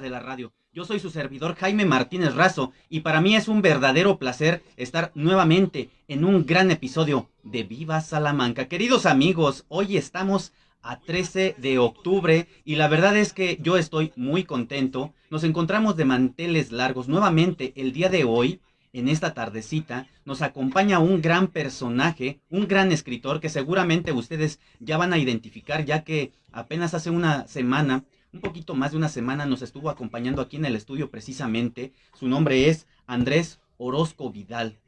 de la radio. Yo soy su servidor Jaime Martínez Razo y para mí es un verdadero placer estar nuevamente en un gran episodio de Viva Salamanca. Queridos amigos, hoy estamos a 13 de octubre y la verdad es que yo estoy muy contento. Nos encontramos de manteles largos nuevamente el día de hoy. En esta tardecita nos acompaña un gran personaje, un gran escritor que seguramente ustedes ya van a identificar, ya que apenas hace una semana, un poquito más de una semana, nos estuvo acompañando aquí en el estudio precisamente. Su nombre es Andrés Orozco Vidal.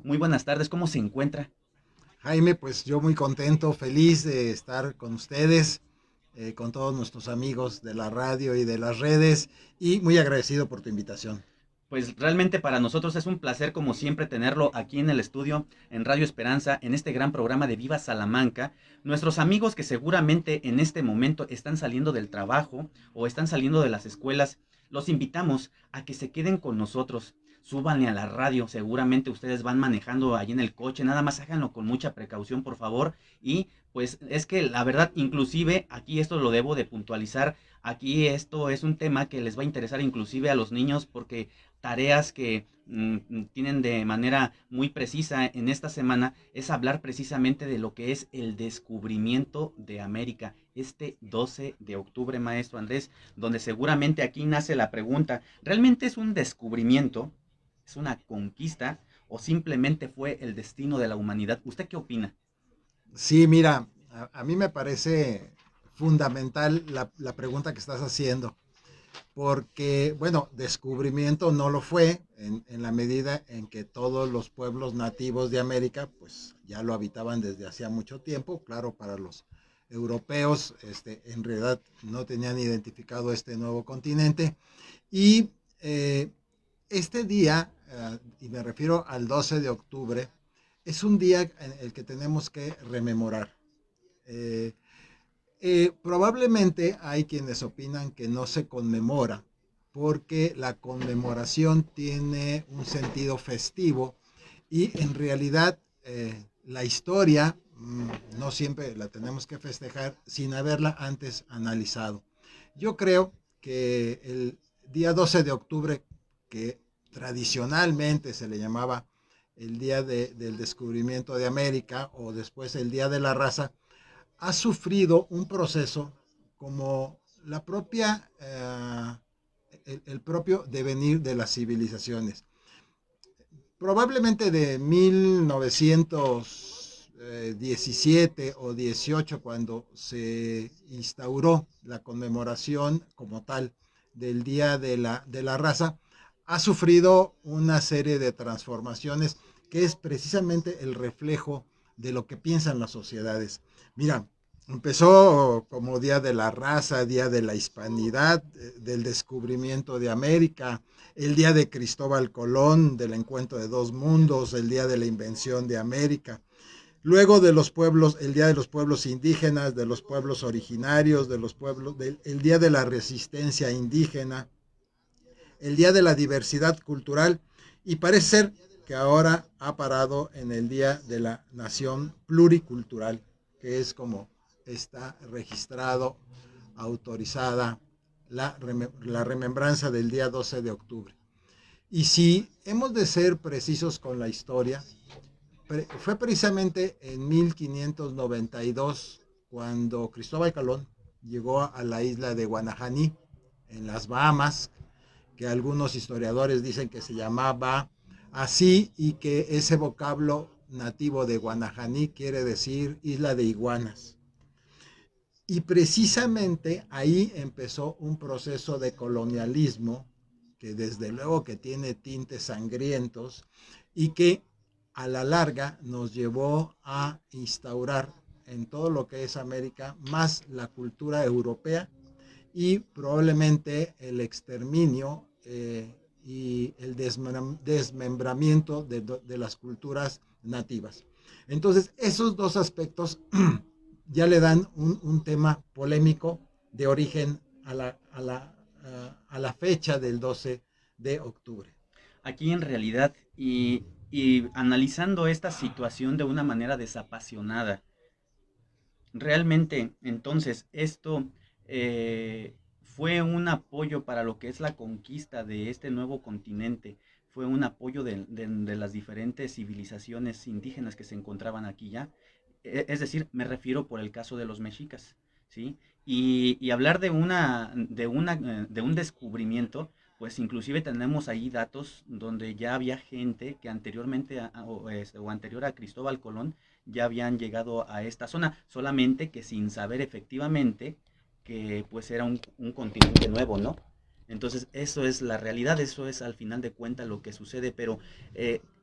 Muy buenas tardes, ¿cómo se encuentra? Jaime, pues yo muy contento, feliz de estar con ustedes, con todos nuestros amigos de la radio y de las redes, y muy agradecido por tu invitación. Pues realmente para nosotros es un placer como siempre tenerlo aquí en el estudio, en Radio Esperanza, en este gran programa de Viva Salamanca. Nuestros amigos que seguramente en este momento están saliendo del trabajo o están saliendo de las escuelas, los invitamos a que se queden con nosotros. Súbanle a la radio, seguramente ustedes van manejando ahí en el coche, nada más háganlo con mucha precaución, por favor. Y pues es que la verdad, inclusive aquí esto lo debo de puntualizar, aquí esto es un tema que les va a interesar inclusive a los niños porque tareas que tienen de manera muy precisa en esta semana es hablar precisamente de lo que es el descubrimiento de América. Este 12 de octubre, maestro Andrés, donde seguramente aquí nace la pregunta, ¿realmente es un descubrimiento? ¿Es una conquista? ¿O simplemente fue el destino de la humanidad? ¿Usted qué opina? Sí, mira, a mí me parece fundamental la pregunta que estás haciendo, porque, bueno, descubrimiento no lo fue en la medida en que todos los pueblos nativos de América, pues ya lo habitaban desde hacía mucho tiempo. Claro, para los europeos, en realidad no tenían identificado este nuevo continente. Y este día, y me refiero al 12 de octubre, es un día en el que tenemos que rememorar. Eh, Probablemente hay quienes opinan que no se conmemora porque la conmemoración tiene un sentido festivo y en realidad la historia no siempre la tenemos que festejar sin haberla antes analizado. Yo creo que el día 12 de octubre, que tradicionalmente se le llamaba el día del descubrimiento de América o después el día de la raza, ha sufrido un proceso como la propia, el propio devenir de las civilizaciones. Probablemente de 1917 o 18, cuando se instauró la conmemoración como tal del Día de la Raza, ha sufrido una serie de transformaciones que es precisamente el reflejo de lo que piensan las sociedades. Mira, empezó como Día de la Raza, Día de la Hispanidad, del descubrimiento de América, el día de Cristóbal Colón, del encuentro de dos mundos, el día de la invención de América. Luego de los pueblos, el día de los pueblos indígenas, de los pueblos originarios, de los pueblos, el día de la resistencia indígena, el día de la diversidad cultural, y parece ser que ahora ha parado en el día de la nación pluricultural, que es como está registrado, autorizada la remembranza del día 12 de octubre. Y si hemos de ser precisos con la historia, fue precisamente en 1592 cuando Cristóbal Colón llegó a la isla de Guanajaní, en las Bahamas, que algunos historiadores dicen que se llamaba así y que ese vocablo nativo de Guanajaní quiere decir isla de iguanas. Y precisamente ahí empezó un proceso de colonialismo que desde luego que tiene tintes sangrientos y que a la larga nos llevó a instaurar en todo lo que es América más la cultura europea y probablemente el exterminio y el desmembramiento de las culturas nativas. Entonces, esos dos aspectos ya le dan un tema polémico de origen a la fecha del 12 de octubre. Aquí en realidad y analizando esta situación de una manera desapasionada, realmente, entonces, esto fue un apoyo para lo que es la conquista de este nuevo continente, fue un apoyo de las diferentes civilizaciones indígenas que se encontraban aquí ya. Es decir, me refiero por el caso de los mexicas, ¿sí? Y hablar de un descubrimiento, pues inclusive tenemos ahí datos donde ya había gente que anteriormente o anterior a Cristóbal Colón ya habían llegado a esta zona, solamente que sin saber efectivamente que pues era un continente nuevo, ¿no? Entonces eso es la realidad, eso es al final de cuentas lo que sucede, pero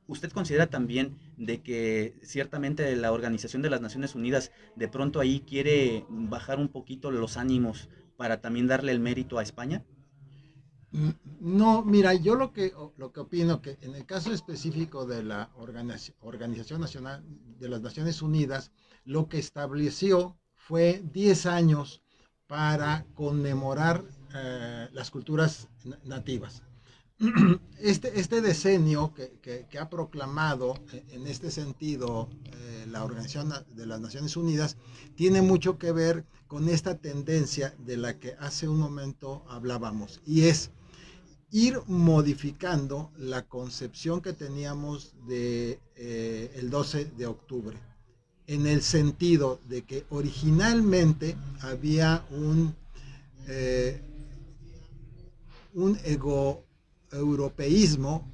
¿usted considera también de que ciertamente la Organización de las Naciones Unidas de pronto ahí quiere bajar un poquito los ánimos para también darle el mérito a España? No, mira, yo lo que opino que en el caso específico de la Organización Nacional de las Naciones Unidas, lo que estableció fue 10 años para conmemorar las culturas nativas. Este decenio que ha proclamado en este sentido la Organización de las Naciones Unidas tiene mucho que ver con esta tendencia de la que hace un momento hablábamos, y es ir modificando la concepción que teníamos de el 12 de octubre, en el sentido de que originalmente había eh, un ego europeísmo,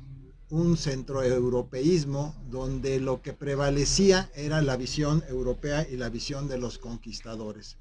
un centroeuropeísmo, donde lo que prevalecía era la visión europea y la visión de los conquistadores.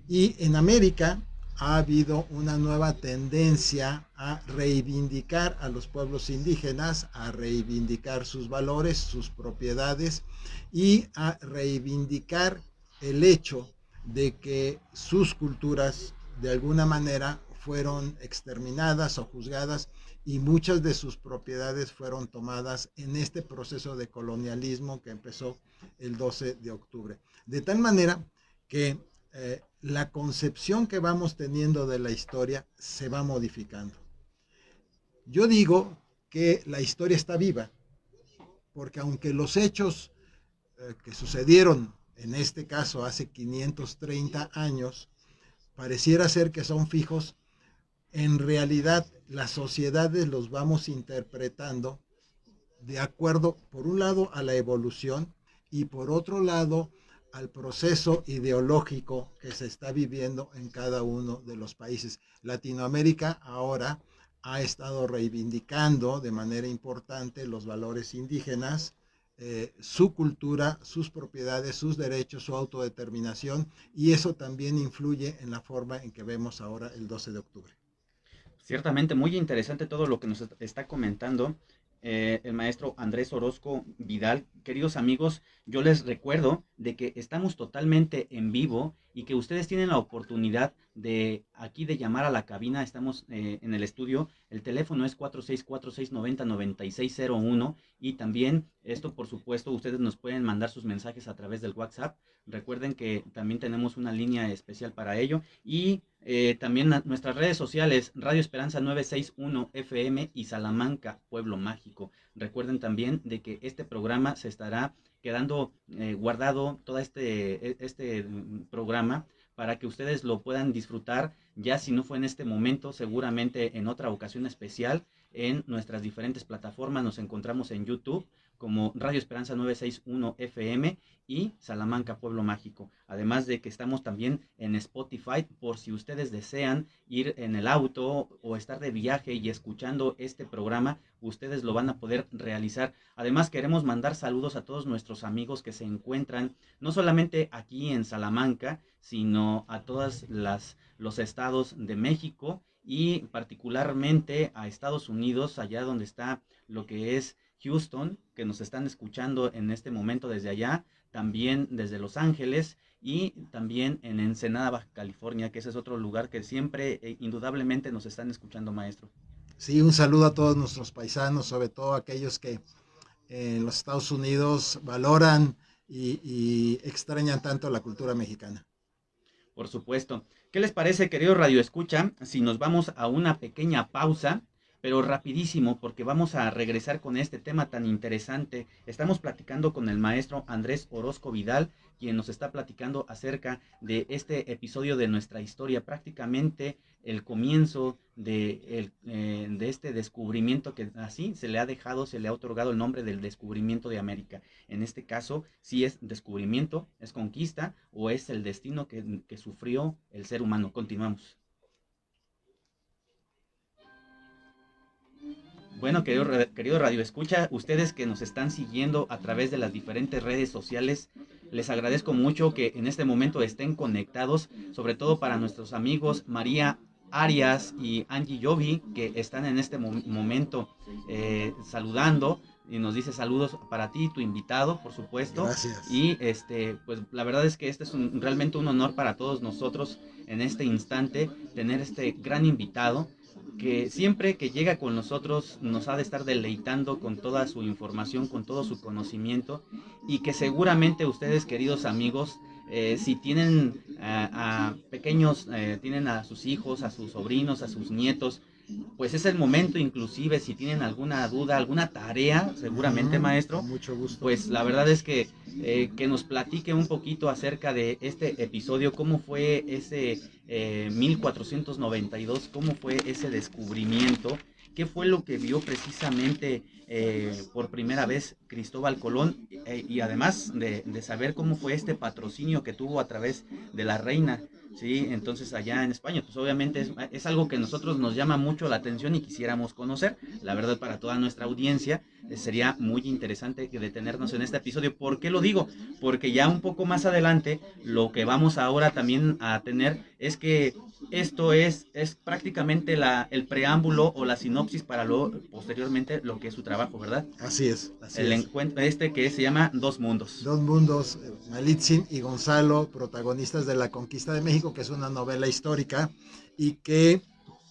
Y en América ha habido una nueva tendencia a reivindicar a los pueblos indígenas, a reivindicar sus valores, sus propiedades y a reivindicar el hecho de que sus culturas de alguna manera fueron exterminadas o juzgadas y muchas de sus propiedades fueron tomadas en este proceso de colonialismo que empezó el 12 de octubre. De tal manera que la concepción que vamos teniendo de la historia se va modificando. Yo digo que la historia está viva, porque aunque los hechos que sucedieron en este caso hace 530 años pareciera ser que son fijos, en realidad las sociedades los vamos interpretando de acuerdo, por un lado, a la evolución y por otro lado, al proceso ideológico que se está viviendo en cada uno de los países. Latinoamérica ahora ha estado reivindicando de manera importante los valores indígenas, su cultura, sus propiedades, sus derechos, su autodeterminación, y eso también influye en la forma en que vemos ahora el 12 de octubre. Ciertamente, muy interesante todo lo que nos está comentando el maestro Andrés Orozco Vidal. Queridos amigos, yo les recuerdo de que estamos totalmente en vivo y que ustedes tienen la oportunidad de aquí de llamar a la cabina. Estamos en el estudio. El teléfono es 4646909601 y también esto, por supuesto, ustedes nos pueden mandar sus mensajes a través del WhatsApp. Recuerden que también tenemos una línea especial para ello y también nuestras redes sociales, Radio Esperanza 961 FM y Salamanca, Pueblo Mágico. Recuerden también de que este programa se estará quedando guardado, todo este programa, para que ustedes lo puedan disfrutar, ya si no fue en este momento, seguramente en otra ocasión especial, en nuestras diferentes plataformas. Nos encontramos en YouTube como Radio Esperanza 961 FM y Salamanca Pueblo Mágico. Además de que estamos también en Spotify por si ustedes desean ir en el auto o estar de viaje y escuchando este programa, ustedes lo van a poder realizar. Además queremos mandar saludos a todos nuestros amigos que se encuentran no solamente aquí en Salamanca, sino a todos los estados de México y particularmente a Estados Unidos, allá donde está lo que es Houston, que nos están escuchando en este momento desde allá, también desde Los Ángeles y también en Ensenada, Baja California, que ese es otro lugar que siempre indudablemente nos están escuchando, maestro. Sí, un saludo a todos nuestros paisanos, sobre todo aquellos que en los Estados Unidos valoran y extrañan tanto la cultura mexicana. Por supuesto. ¿Qué les parece, querido Radio Escucha, si nos vamos a una pequeña pausa pero rapidísimo porque vamos a regresar con este tema tan interesante. Estamos platicando con el maestro Andrés Orozco Vidal, quien nos está platicando acerca de este episodio de nuestra historia, prácticamente el comienzo de este descubrimiento que así se le ha dejado, se le ha otorgado el nombre del descubrimiento de América. En este caso, si es descubrimiento, es conquista o es el destino que sufrió el ser humano. Continuamos. Bueno, querido Radio Escucha, ustedes que nos están siguiendo a través de las diferentes redes sociales, les agradezco mucho que en este momento estén conectados, sobre todo para nuestros amigos María Arias y Angie Jovi, que están en este momento saludando y nos dice saludos para ti, tu invitado, por supuesto. Gracias. Y pues la verdad es que este es realmente un honor para todos nosotros en este instante tener este gran invitado que siempre que llega con nosotros nos ha de estar deleitando con toda su información, con todo su conocimiento y que seguramente ustedes, queridos amigos, si tienen a pequeños, tienen a sus hijos, a sus sobrinos, a sus nietos, pues es el momento, inclusive si tienen alguna duda, alguna tarea, seguramente maestro, Con mucho gusto. pues la verdad es que nos platique un poquito acerca de este episodio, cómo fue ese 1492, cómo fue ese descubrimiento, qué fue lo que vio precisamente por primera vez Cristóbal Colón y además de saber cómo fue este patrocinio que tuvo a través de la reina. Sí, entonces allá en España, pues obviamente es algo que a nosotros nos llama mucho la atención y quisiéramos conocer. La verdad, para toda nuestra audiencia sería muy interesante detenernos en este episodio. ¿Por qué lo digo? Porque ya un poco más adelante, lo que vamos ahora también a tener es que esto es prácticamente el preámbulo o la sinopsis para posteriormente lo que es su trabajo, ¿verdad? Así es, así El es. encuentro que se llama Dos Mundos. Dos Mundos, Malitzin y Gonzalo, protagonistas de la conquista de México, que es una novela histórica y que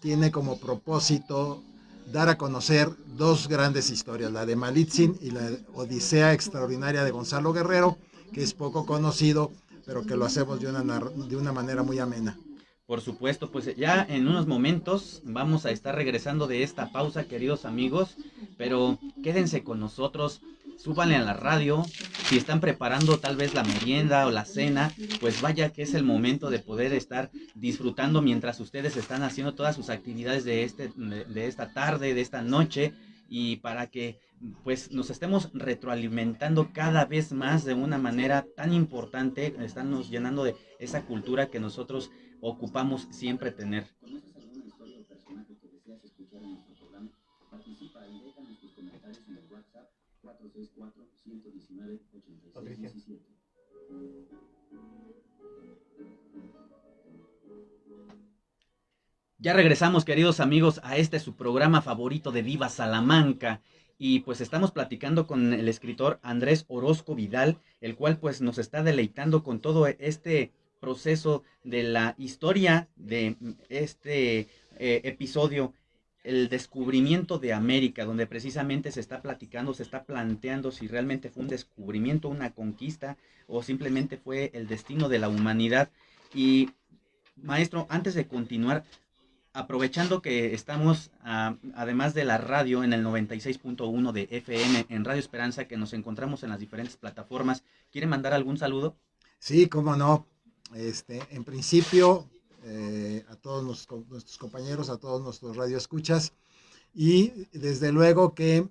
tiene como propósito dar a conocer dos grandes historias, la de Malitzin y la Odisea extraordinaria de Gonzalo Guerrero, que es poco conocido, pero que lo hacemos de una manera muy amena. Por supuesto, pues ya en unos momentos vamos a estar regresando de esta pausa, queridos amigos, pero quédense con nosotros, súbanle a la radio, si están preparando tal vez la merienda o la cena, pues vaya que es el momento de poder estar disfrutando mientras ustedes están haciendo todas sus actividades de esta tarde, de esta noche, y para que pues nos estemos retroalimentando cada vez más de una manera tan importante, estánnos llenando de esa cultura que nosotros ocupamos siempre tener. Ya regresamos, queridos amigos, a este su programa favorito de Viva Salamanca. Y pues estamos platicando con el escritor Andrés Orozco Vidal, el cual pues nos está deleitando con todo este proceso de la historia de este episodio, el descubrimiento de América, donde precisamente se está platicando, se está planteando si realmente fue un descubrimiento, una conquista o simplemente fue el destino de la humanidad. Y maestro, antes de continuar, aprovechando que estamos, además de la radio, en el 96.1 de FM, en Radio Esperanza, que nos encontramos en las diferentes plataformas, ¿quiere mandar algún saludo? Sí, cómo no. En principio, a todos nuestros compañeros, a todos nuestros radioescuchas, y desde luego que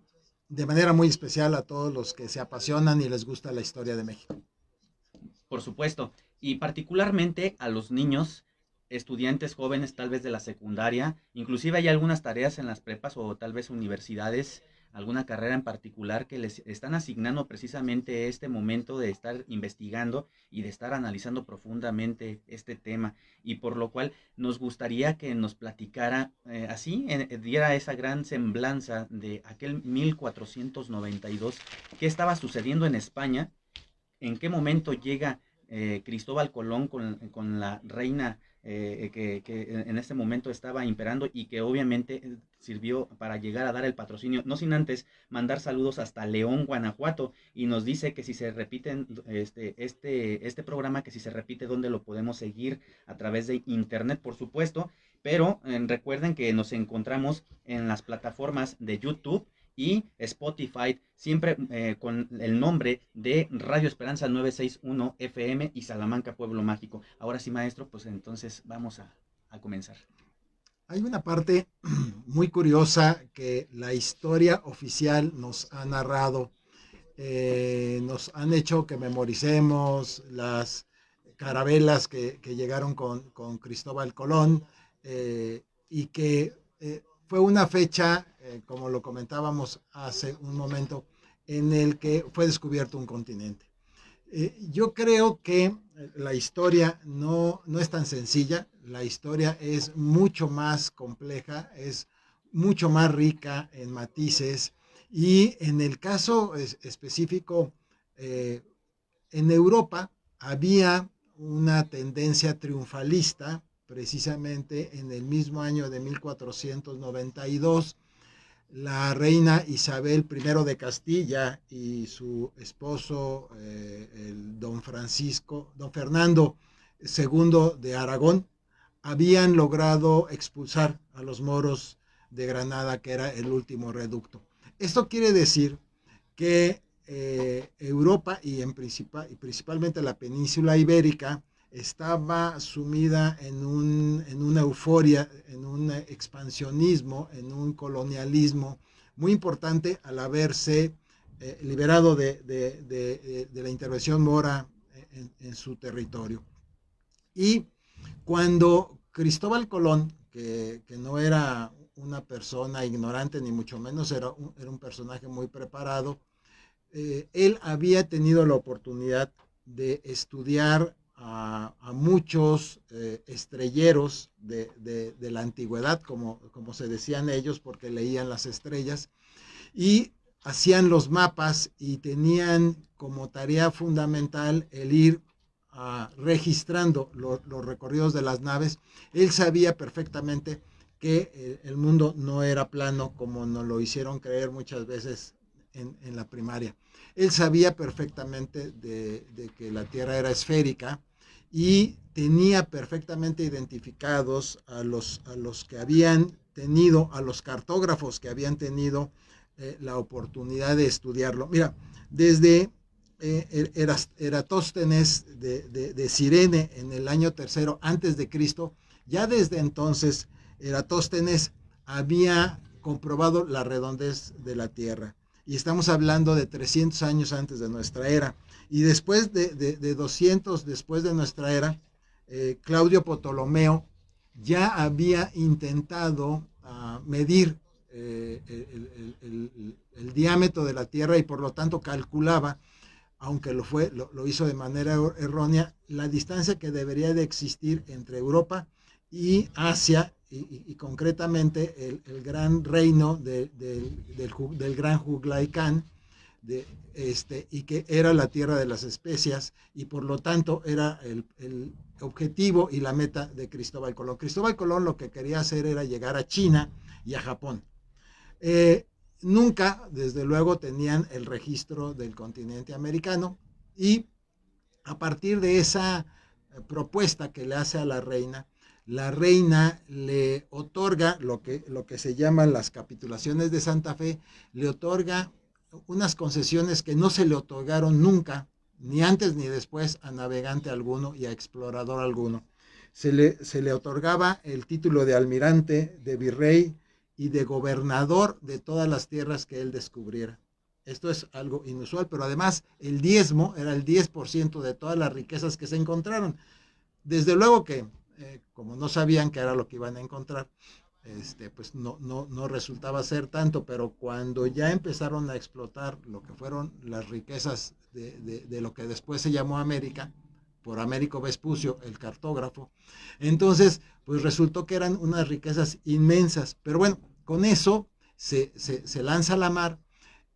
de manera muy especial a todos los que se apasionan y les gusta la historia de México. Por supuesto, y particularmente a los niños, estudiantes jóvenes tal vez de la secundaria, inclusive hay algunas tareas en las prepas o tal vez universidades, alguna carrera en particular que les están asignando precisamente este momento de estar investigando y de estar analizando profundamente este tema, y por lo cual nos gustaría que nos platicara diera esa gran semblanza de aquel 1492, qué estaba sucediendo en España, en qué momento llega Cristóbal Colón con la reina que en este momento estaba imperando y que obviamente sirvió para llegar a dar el patrocinio, no sin antes mandar saludos hasta León, Guanajuato, y nos dice que si se repiten este programa, que si se repite, ¿dónde lo podemos seguir? A través de internet, por supuesto, pero recuerden que nos encontramos en las plataformas de YouTube y Spotify, siempre con el nombre de Radio Esperanza 961 FM y Salamanca Pueblo Mágico. Ahora sí, maestro, pues entonces vamos a comenzar. Hay una parte muy curiosa que la historia oficial nos ha narrado, nos han hecho que memoricemos las carabelas que llegaron con Cristóbal Colón, y que fue una fecha, como lo comentábamos hace un momento, en el que fue descubierto un continente. Yo creo que la historia no es tan sencilla, la historia es mucho más compleja, es mucho más rica en matices, y en el caso específico, eh, en Europa había una tendencia triunfalista, precisamente en el mismo año de 1492, la reina Isabel I de Castilla y su esposo, el don Fernando II de Aragón, habían logrado expulsar a los moros de Granada, que era el último reducto. Esto quiere decir que Europa y principalmente la península ibérica estaba sumida en una euforia, en un expansionismo, en un colonialismo muy importante al haberse liberado de la intervención mora en su territorio. Y cuando Cristóbal Colón, que no era una persona ignorante, ni mucho menos, era un personaje muy preparado, él había tenido la oportunidad de estudiar a muchos estrelleros de la antigüedad, como se decían ellos, porque leían las estrellas, y hacían los mapas y tenían como tarea fundamental el ir registrando los recorridos de las naves. Él sabía perfectamente que el mundo no era plano, como nos lo hicieron creer muchas veces en la primaria. Él sabía perfectamente de que la Tierra era esférica, y tenía perfectamente identificados a los que habían tenido, a los cartógrafos que habían tenido la oportunidad de estudiarlo. Mira, desde Eratóstenes de Cirene en el año 3 antes de Cristo, ya desde entonces Eratóstenes había comprobado la redondez de la Tierra. Y estamos hablando de 300 años antes de nuestra era. Y después de 200 después de nuestra era, Claudio Ptolomeo ya había intentado medir el diámetro de la Tierra, y por lo tanto calculaba, aunque lo hizo de manera errónea, la distancia que debería de existir entre Europa y Asia, y concretamente el gran reino del gran Kublai Khan, y que era la tierra de las especias, y por lo tanto era el objetivo y la meta de Cristóbal Colón. Cristóbal Colón lo que quería hacer era llegar a China y a Japón. Nunca, desde luego, tenían el registro del continente americano, y a partir de esa propuesta que le hace a la reina le otorga lo que se llaman las capitulaciones de Santa Fe, le otorga unas concesiones que no se le otorgaron nunca, ni antes ni después, a navegante alguno y a explorador alguno. Se le otorgaba el título de almirante, de virrey y de gobernador de todas las tierras que él descubriera. Esto es algo inusual, pero además el diezmo era el 10% de todas las riquezas que se encontraron. Desde luego que, como no sabían qué era lo que iban a encontrar, pues no resultaba ser tanto, pero cuando ya empezaron a explotar lo que fueron las riquezas de lo que después se llamó América, por Américo Vespucio, el cartógrafo, entonces pues resultó que eran unas riquezas inmensas. Pero bueno, con eso se lanza a la mar,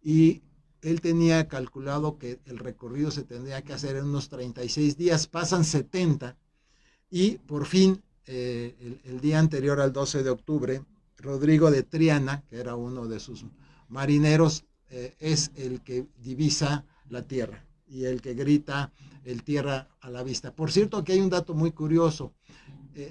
y él tenía calculado que el recorrido se tendría que hacer en unos 36 días, pasan 70, y por fin el día anterior al 12 de octubre, Rodrigo de Triana, que era uno de sus marineros, es el que divisa la tierra y el que grita el tierra a la vista. Por cierto, que hay un dato muy curioso.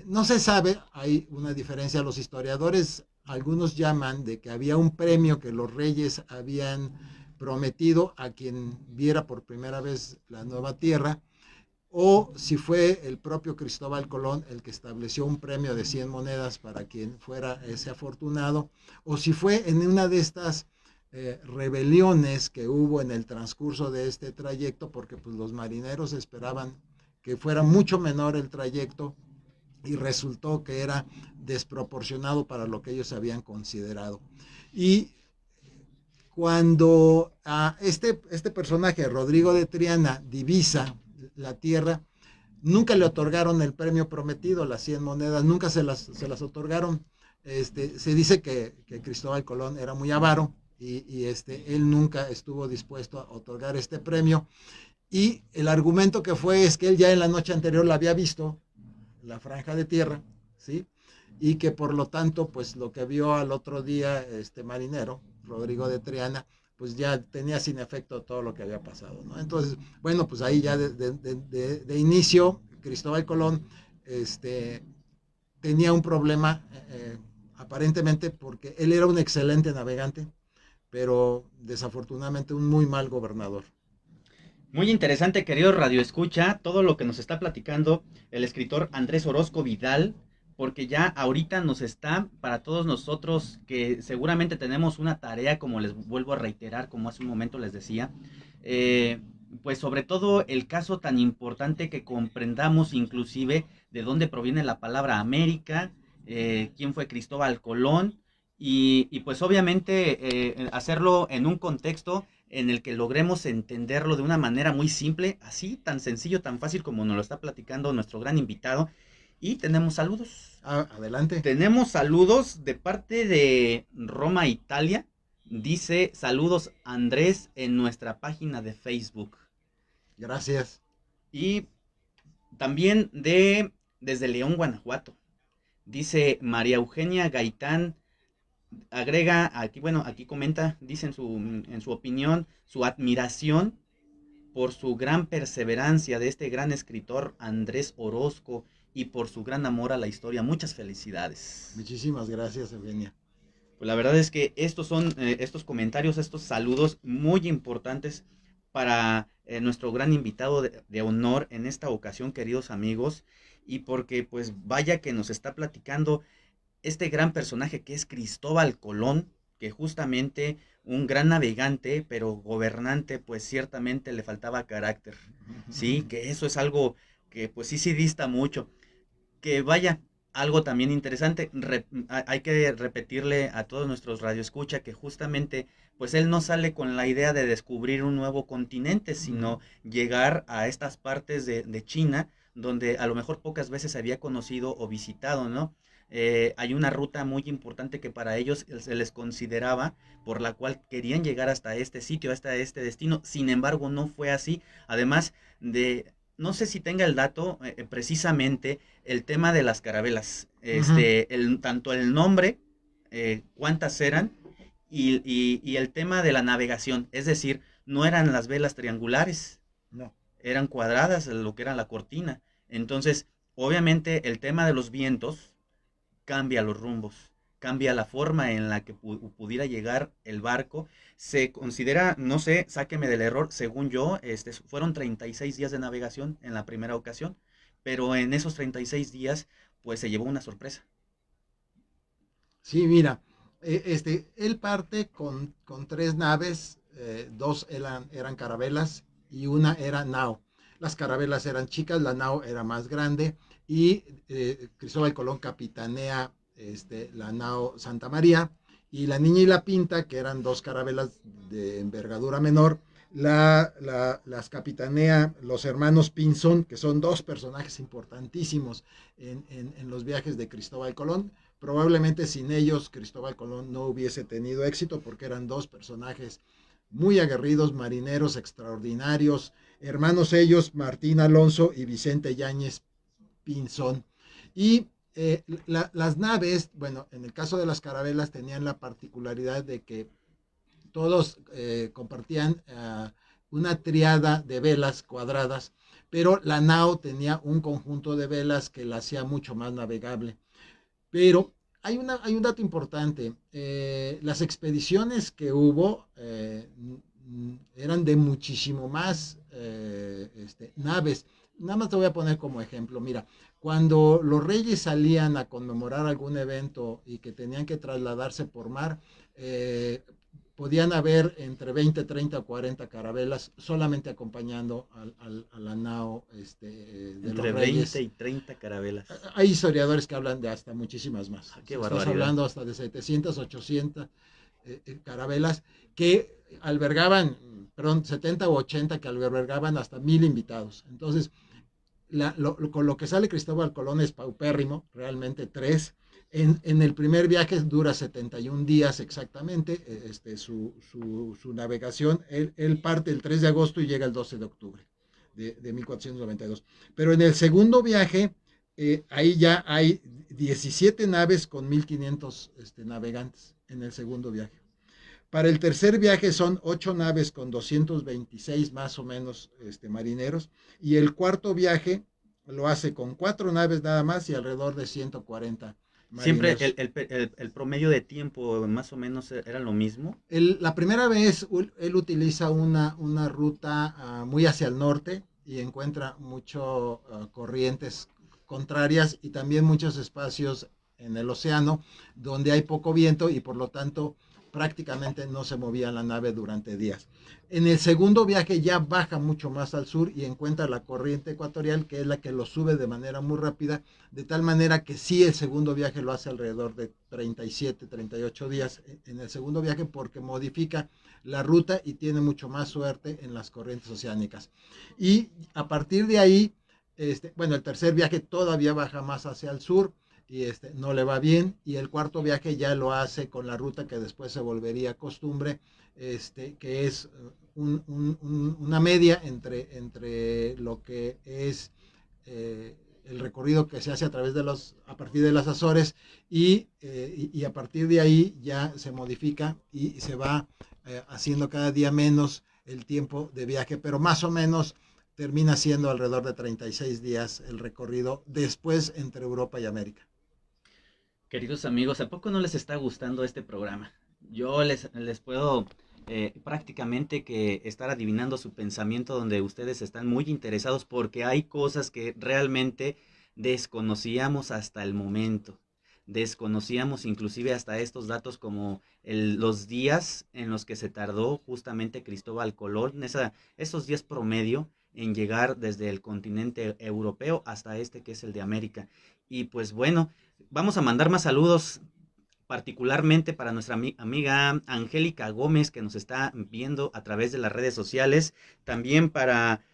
No se sabe, hay una diferencia. Los historiadores, algunos llaman de que había un premio que los reyes habían prometido a quien viera por primera vez la nueva tierra, o si fue el propio Cristóbal Colón el que estableció un premio de 100 monedas para quien fuera ese afortunado, o si fue en una de estas rebeliones que hubo en el transcurso de este trayecto, porque pues, los marineros esperaban que fuera mucho menor el trayecto y resultó que era desproporcionado para lo que ellos habían considerado. Y cuando a este personaje, Rodrigo de Triana, divisa la tierra, nunca le otorgaron el premio prometido, las 100 monedas, nunca se las otorgaron. Se dice que Cristóbal Colón era muy avaro y él nunca estuvo dispuesto a otorgar este premio. Y el argumento que fue es que él ya en la noche anterior la había visto, la franja de tierra, ¿sí? Y que por lo tanto, pues lo que vio al otro día este marinero, Rodrigo de Triana, pues ya tenía sin efecto todo lo que había pasado, ¿no? Entonces, bueno, pues ahí ya de inicio, Cristóbal Colón tenía un problema, aparentemente porque él era un excelente navegante, pero desafortunadamente un muy mal gobernador. Muy interesante, querido Radio Escucha, todo lo que nos está platicando el escritor Andrés Orozco Vidal, porque ya ahorita nos está, para todos nosotros que seguramente tenemos una tarea, como les vuelvo a reiterar, como hace un momento les decía, pues sobre todo el caso tan importante que comprendamos inclusive de dónde proviene la palabra América, quién fue Cristóbal Colón, y pues obviamente hacerlo en un contexto en el que logremos entenderlo de una manera muy simple, así, tan sencillo, tan fácil como nos lo está platicando nuestro gran invitado. Y tenemos saludos. Adelante. Tenemos saludos de parte de Roma, Italia. Dice, saludos Andrés en nuestra página de Facebook. Gracias. Y también desde León, Guanajuato. Dice María Eugenia Gaitán, agrega aquí, bueno, aquí comenta, dice en su opinión, su admiración por su gran perseverancia de este gran escritor Andrés Orozco y por su gran amor a la historia. Muchas felicidades. Muchísimas gracias, Eugenia. Pues la verdad es que estos son estos comentarios, estos saludos muy importantes para nuestro gran invitado de honor en esta ocasión, queridos amigos, y porque pues vaya que nos está platicando este gran personaje que es Cristóbal Colón, que justamente un gran navegante, pero gobernante, pues ciertamente le faltaba carácter. Sí, que eso es algo que pues sí dista mucho. Que vaya, algo también interesante, hay que repetirle a todos nuestros radioescucha que justamente pues él no sale con la idea de descubrir un nuevo continente, sino llegar a estas partes de China, donde a lo mejor pocas veces había conocido o visitado, ¿no? Hay una ruta muy importante que para ellos se les consideraba, por la cual querían llegar hasta este sitio, hasta este destino. Sin embargo, no fue así. Además de, no sé si tenga el dato precisamente, el tema de las carabelas. Tanto el nombre, cuántas eran, y el tema de la navegación. Es decir, no eran las velas triangulares, no, eran cuadradas, lo que era la cortina. Entonces, obviamente, el tema de los vientos cambia los rumbos, cambia la forma en la que pudiera llegar el barco. Se considera, no sé, sáqueme del error, según yo, fueron 36 días de navegación en la primera ocasión, pero en esos 36 días, pues se llevó una sorpresa. Sí, mira, él parte con tres naves, dos eran carabelas y una era nao. Las carabelas eran chicas, la nao era más grande y Cristóbal Colón capitanea la nao Santa María y la Niña y la Pinta, que eran dos carabelas de envergadura menor, las capitanea los hermanos Pinzón, que son dos personajes importantísimos en los viajes de Cristóbal Colón. Probablemente sin ellos Cristóbal Colón no hubiese tenido éxito porque eran dos personajes muy aguerridos, marineros extraordinarios, hermanos ellos, Martín Alonso y Vicente Yáñez Pinzón. Y Las naves, bueno, en el caso de las carabelas tenían la particularidad de que todos compartían una triada de velas cuadradas, pero la nao tenía un conjunto de velas que la hacía mucho más navegable. Pero hay un dato importante. Las expediciones que hubo eran de muchísimo más naves. Nada más te voy a poner como ejemplo. Mira, cuando los reyes salían a conmemorar algún evento y que tenían que trasladarse por mar, podían haber entre 20, 30 o 40 carabelas solamente acompañando a la nao de los Entre 20 reyes. y 30 carabelas. Hay historiadores que hablan de hasta muchísimas más. Ah, qué Estás barbaridad. hablando hasta de 700, 800 carabelas que albergaban, perdón, 70 o 80 que albergaban hasta 1000 invitados. Entonces, con lo que sale Cristóbal Colón es paupérrimo, realmente tres. En el primer viaje dura 71 días exactamente su navegación. Él parte el 3 de agosto y llega el 12 de octubre de 1492. Pero en el segundo viaje, ahí ya hay 17 naves con 1500 navegantes en el segundo viaje. Para el tercer viaje son 8 naves con 226 más o menos marineros. Y el cuarto viaje lo hace con 4 naves nada más y alrededor de 140 Siempre marineros. el promedio de tiempo más o menos era lo mismo. La primera vez él utiliza una ruta muy hacia el norte y encuentra mucho corrientes contrarias y también muchos espacios en el océano donde hay poco viento y por lo tanto prácticamente no se movía la nave durante días. En el segundo viaje ya baja mucho más al sur y encuentra la corriente ecuatorial, que es la que lo sube de manera muy rápida, de tal manera que sí el segundo viaje lo hace alrededor de 37, 38 días en el segundo viaje porque modifica la ruta y tiene mucho más suerte en las corrientes oceánicas. Y a partir de ahí, bueno, el tercer viaje todavía baja más hacia el sur y no le va bien, y el cuarto viaje ya lo hace con la ruta que después se volvería costumbre, que es una media entre lo que es el recorrido que se hace a través de a partir de las Azores y a partir de ahí ya se modifica y se va haciendo cada día menos el tiempo de viaje, pero más o menos termina siendo alrededor de 36 días el recorrido después entre Europa y América. Queridos amigos, ¿a poco no les está gustando este programa? Yo les puedo prácticamente que estar adivinando su pensamiento donde ustedes están muy interesados porque hay cosas que realmente desconocíamos hasta el momento. Desconocíamos inclusive hasta estos datos como los días en los que se tardó justamente Cristóbal Colón, esos días promedio en llegar desde el continente europeo hasta este que es el de América. Y pues bueno, vamos a mandar más saludos, particularmente para nuestra amiga Angélica Gómez, que nos está viendo a través de las redes sociales. También para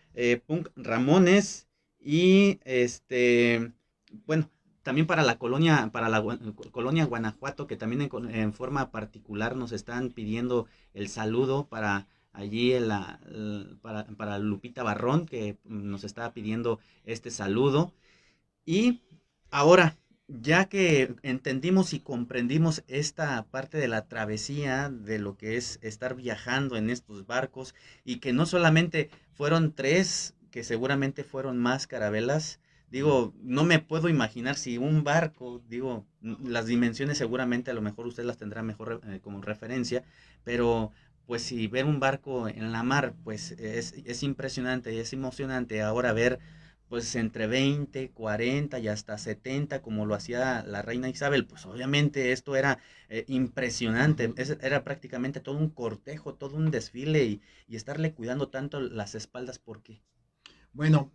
Punk Ramones y bueno, también para la colonia, colonia Guanajuato, que también en forma particular nos están pidiendo el saludo para allí para Lupita Barrón, que nos está pidiendo este saludo. Y ahora, ya que entendimos y comprendimos esta parte de la travesía, de lo que es estar viajando en estos barcos, y que no solamente fueron tres, que seguramente fueron más carabelas, digo, no me puedo imaginar si un barco, digo, las dimensiones seguramente a lo mejor usted las tendrá mejor como referencia, pero pues si ver un barco en la mar, pues es impresionante, es emocionante ahora ver pues entre 20, 40 y hasta 70, como lo hacía la reina Isabel, pues obviamente esto era impresionante, era prácticamente todo un cortejo, todo un desfile y estarle cuidando tanto las espaldas, ¿por qué? Bueno,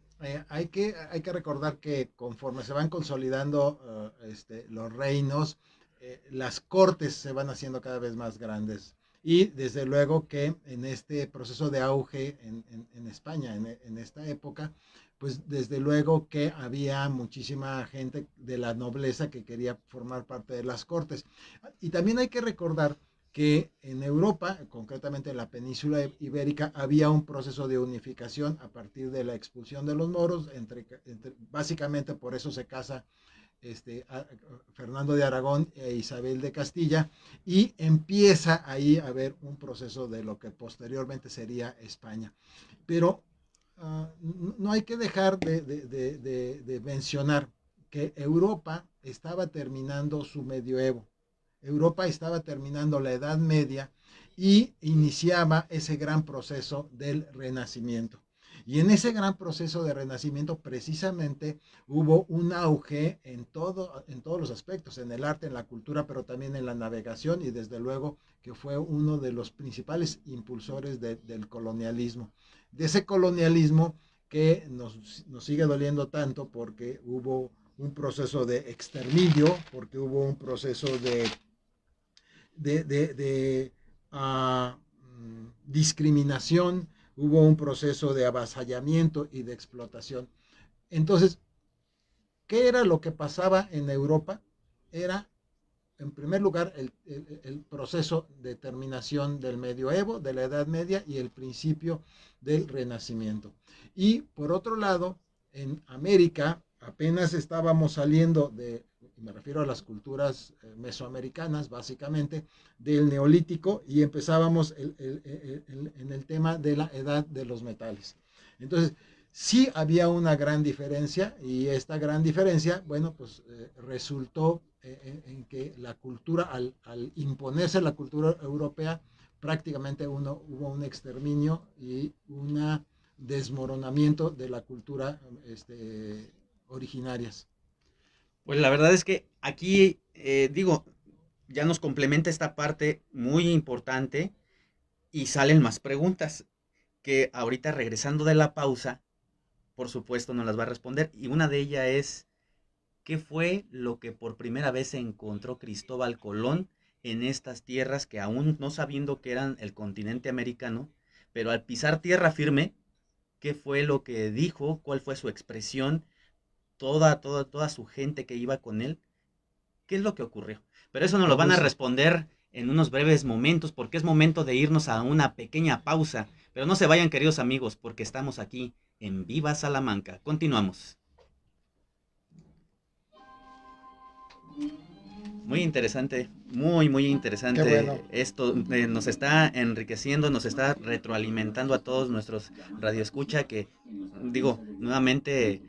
hay que recordar que conforme se van consolidando los reinos, las cortes se van haciendo cada vez más grandes. Y desde luego que en este proceso de auge en España, en esta época, pues desde luego que había muchísima gente de la nobleza que quería formar parte de las cortes. Y también hay que recordar que en Europa, concretamente en la península ibérica, había un proceso de unificación a partir de la expulsión de los moros, básicamente por eso se casa Fernando de Aragón e Isabel de Castilla, y empieza ahí a haber un proceso de lo que posteriormente sería España. Pero no hay que dejar de mencionar que Europa estaba terminando su medioevo, Europa estaba terminando la Edad Media y iniciaba ese gran proceso del Renacimiento. Y en ese gran proceso de renacimiento precisamente hubo un auge en todos los aspectos, en el arte, en la cultura, pero también en la navegación, y desde luego que fue uno de los principales impulsores del colonialismo. De ese colonialismo que nos sigue doliendo tanto porque hubo un proceso de exterminio, porque hubo un proceso de discriminación, hubo un proceso de avasallamiento y de explotación. Entonces, ¿qué era lo que pasaba en Europa? Era, en primer lugar, el proceso de terminación del medioevo, de la Edad Media y el principio del Renacimiento. Y por otro lado, en América apenas estábamos saliendo me refiero a las culturas mesoamericanas, básicamente, del neolítico, y empezábamos en el tema de la edad de los metales. Entonces, sí había una gran diferencia, y esta gran diferencia, bueno, pues resultó en que la cultura, al imponerse la cultura europea, prácticamente hubo un exterminio y un desmoronamiento de la cultura originarias. Pues la verdad es que aquí, digo, ya nos complementa esta parte muy importante y salen más preguntas que ahorita regresando de la pausa, por supuesto, nos las va a responder. Y una de ellas es, ¿qué fue lo que por primera vez encontró Cristóbal Colón en estas tierras que aún no sabiendo que eran el continente americano, pero al pisar tierra firme, qué fue lo que dijo, cuál fue su expresión, toda su gente que iba con él, qué es lo que ocurrió? Pero eso nos lo Con van a gusto. responder en unos breves momentos, porque es momento de irnos a una pequeña pausa. Pero no se vayan, queridos amigos, porque estamos aquí en Viva Salamanca. Continuamos. Muy interesante, muy Qué bueno. interesante. Esto nos está enriqueciendo, nos está retroalimentando a todos nuestros radioescucha que, digo, nuevamente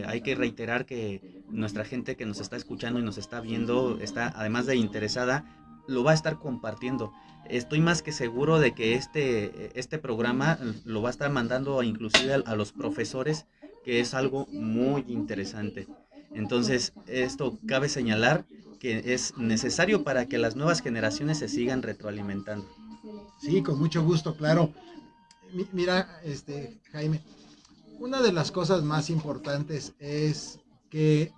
hay que reiterar que nuestra gente que nos está escuchando y nos está viendo, está, además de interesada, lo va a estar compartiendo. Estoy más que seguro de que este programa lo va a estar mandando inclusive a los profesores, que es algo muy interesante. Entonces, esto cabe señalar que es necesario para que las nuevas generaciones se sigan retroalimentando. Sí, con mucho gusto, claro. Mira, Jaime, una de las cosas más importantes es que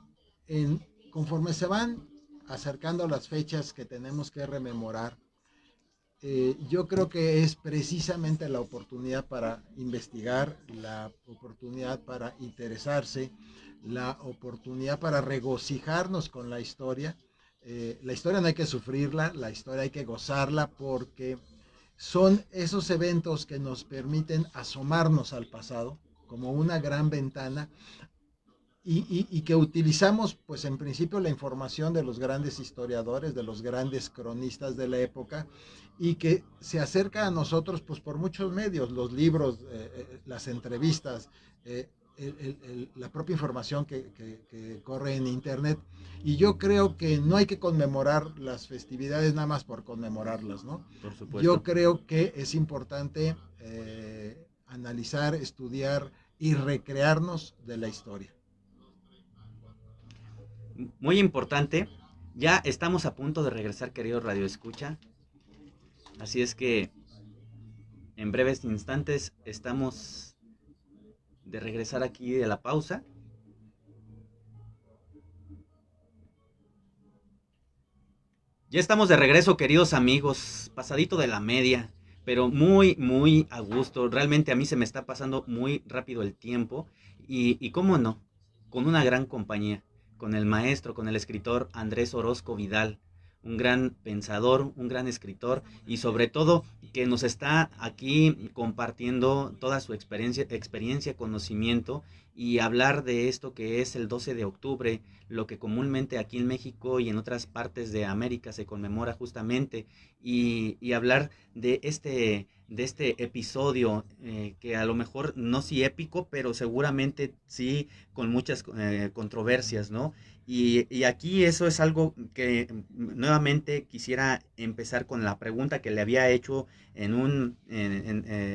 conforme se van acercando las fechas que tenemos que rememorar, yo creo que es precisamente la oportunidad para investigar, la oportunidad para interesarse, la oportunidad para regocijarnos con la historia. La historia no hay que sufrirla, la historia hay que gozarla, porque son esos eventos que nos permiten asomarnos al pasado como una gran ventana, y que utilizamos, pues en principio, la información de los grandes historiadores, de los grandes cronistas de la época, y que se acerca a nosotros pues por muchos medios, los libros, las entrevistas, la propia información que corre en internet. Y yo creo que no hay que conmemorar las festividades nada más por conmemorarlas, ¿no? Por Yo supuesto. creo que es importante analizar, estudiar y recrearnos de la historia. Muy importante. Ya estamos a punto de regresar, querido Radio Escucha. Así es que en breves instantes estamos de regresar aquí de la pausa. Ya estamos de regreso, queridos amigos, pasadito de la media, pero muy a gusto. Realmente a mí se me está pasando muy rápido el tiempo y cómo no, con una gran compañía, con el maestro, con el escritor Andrés Orozco Vidal, un gran pensador, un gran escritor y sobre todo que nos está aquí compartiendo toda su experiencia, conocimiento y hablar de esto que es el 12 de octubre, lo que comúnmente aquí en México y en otras partes de América se conmemora justamente, y hablar de este episodio que a lo mejor no sí épico, pero seguramente sí con muchas controversias, ¿no? Y aquí eso es algo que nuevamente quisiera empezar con la pregunta que le había hecho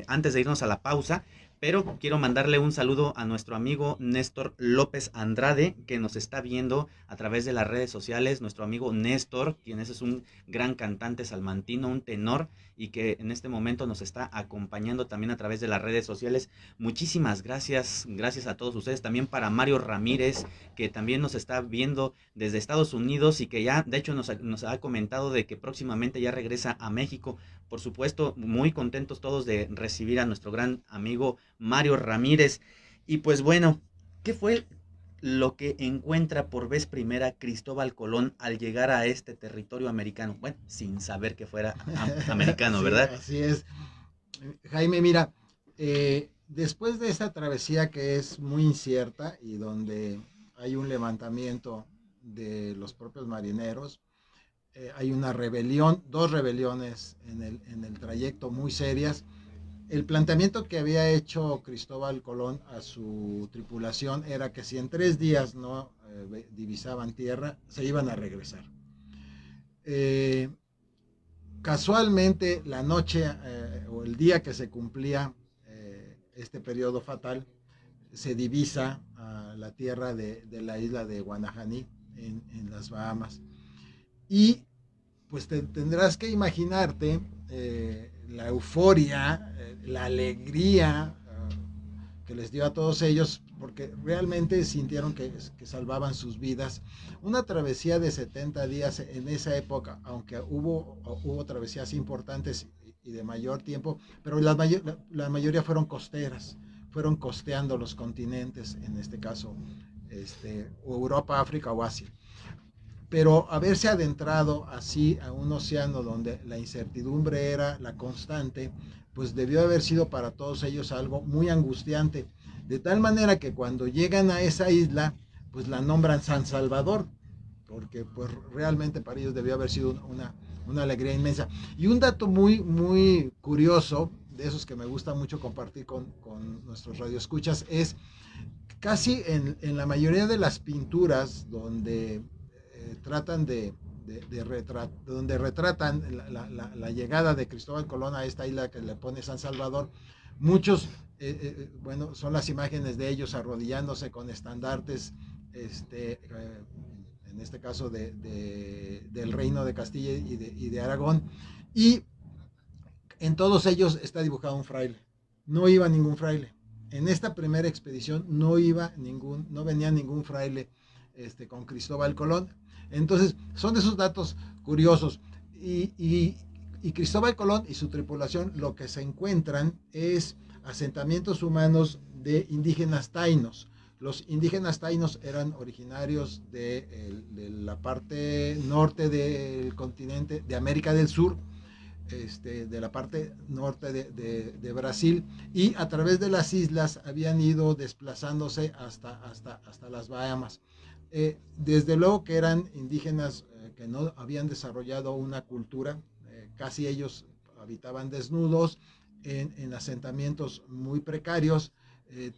antes de irnos a la pausa, pero quiero mandarle un saludo a nuestro amigo Néstor López Andrade, que nos está viendo a través de las redes sociales. Nuestro amigo Néstor, quien es un gran cantante salmantino, un tenor, y que en este momento nos está acompañando también a través de las redes sociales. Muchísimas gracias, gracias a todos ustedes. También para Mario Ramírez, que también nos está viendo desde Estados Unidos y que ya, de hecho, nos ha comentado de que próximamente ya regresa a México. Por supuesto, muy contentos todos de recibir a nuestro gran amigo Mario Ramírez. Y pues bueno, ¿qué fue lo que encuentra por vez primera Cristóbal Colón al llegar a este territorio americano? Bueno, sin saber que fuera americano, Sí, ¿verdad? así es. Jaime, mira, después de esa travesía que es muy incierta y donde hay un levantamiento de los propios marineros, hay una rebelión, dos rebeliones en el trayecto muy serias. El planteamiento que había hecho Cristóbal Colón a su tripulación era que si en 3 días no divisaban tierra, se iban a regresar. Eh, Casualmente, la noche o el día que se cumplía este periodo fatal, se divisa a la tierra de la isla de Guanajaní en las Bahamas. Y pues tendrás que imaginarte la euforia, la alegría que les dio a todos ellos, porque realmente sintieron que salvaban sus vidas. Una travesía de 70 días en esa época, aunque hubo travesías importantes y de mayor tiempo, pero la mayoría fueron costeras, fueron costeando los continentes, en este caso, Europa, África o Asia. Pero haberse adentrado así a un océano donde la incertidumbre era la constante, pues debió haber sido para todos ellos algo muy angustiante. De tal manera que cuando llegan a esa isla, pues la nombran San Salvador, porque pues realmente para ellos debió haber sido una alegría inmensa. Y un dato muy, muy curioso, de esos que me gusta mucho compartir con nuestros radioescuchas, es casi en la mayoría de las pinturas donde tratan donde retratan la llegada de Cristóbal Colón a esta isla que le pone San Salvador, muchos, bueno, son las imágenes de ellos arrodillándose con estandartes, en este caso del reino de Castilla y de Aragón, y en todos ellos está dibujado un fraile. No iba ningún fraile. En esta primera expedición no venía ningún fraile con Cristóbal Colón. Entonces, son de esos datos curiosos. Y Cristóbal Colón y su tripulación lo que se encuentran es asentamientos humanos de indígenas tainos. Los indígenas tainos eran originarios de la parte norte del continente de América del Sur, de la parte norte de Brasil, y a través de las islas habían ido desplazándose hasta las Bahamas. Desde luego que eran indígenas que no habían desarrollado una cultura, casi ellos habitaban desnudos en asentamientos muy precarios,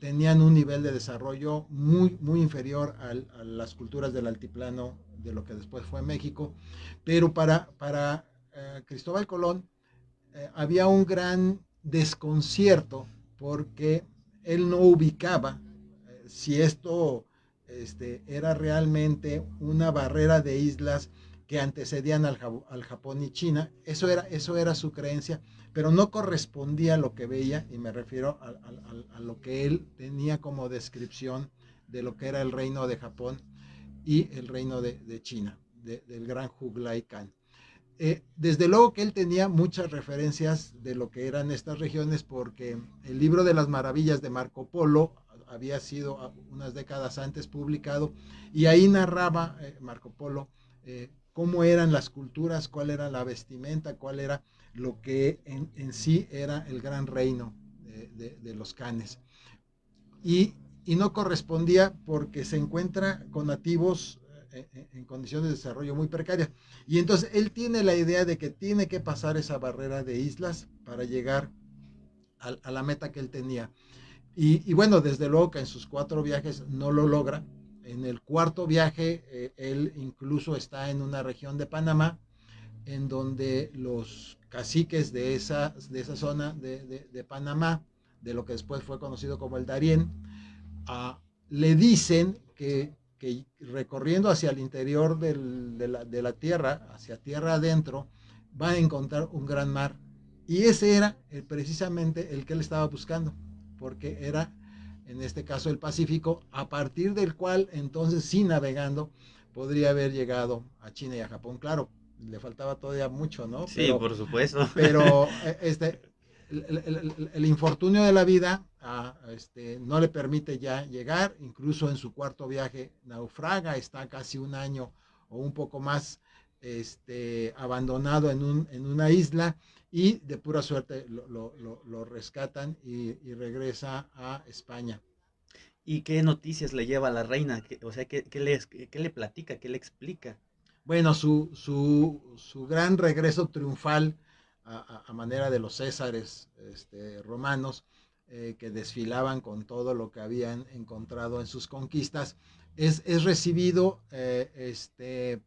tenían un nivel de desarrollo muy, muy inferior a las culturas del altiplano de lo que después fue México, pero para Cristóbal Colón había un gran desconcierto porque él no ubicaba si esto era realmente una barrera de islas que antecedían al Japón y China. Eso era su creencia, pero no correspondía a lo que veía, y me refiero a lo que él tenía como descripción de lo que era el reino de Japón y el reino de China, del gran Kublai Khan. Desde luego que él tenía muchas referencias de lo que eran estas regiones, porque el libro de las maravillas de Marco Polo había sido unas décadas antes publicado, y ahí narraba Marco Polo cómo eran las culturas, cuál era la vestimenta, cuál era lo que en sí era el gran reino de los canes. Y y no correspondía porque se encuentra con nativos en condiciones de desarrollo muy precarias. Y entonces él tiene la idea de que tiene que pasar esa barrera de islas para llegar a la meta que él tenía. Y bueno, desde luego que en sus 4 viajes no lo logra. En el cuarto viaje, él incluso está en una región de Panamá, en donde los caciques de esa zona de Panamá, de lo que después fue conocido como el Darién, le dicen que recorriendo hacia el interior de la tierra, hacia tierra adentro, va a encontrar un gran mar. Y ese era precisamente el que él estaba buscando, porque era, en este caso, el Pacífico, a partir del cual entonces, sí navegando, podría haber llegado a China y a Japón. Claro, le faltaba todavía mucho, ¿no? Sí, por supuesto. Pero el infortunio de la vida no le permite ya llegar, incluso en su cuarto viaje naufraga, está casi un año o un poco más abandonado en una isla, y de pura suerte lo rescatan y regresa a España. ¿Y qué noticias le lleva a la reina? O sea, qué le platica? ¿Qué le explica? Bueno, su gran regreso triunfal a manera de los césares romanos, que desfilaban con todo lo que habían encontrado en sus conquistas, es recibido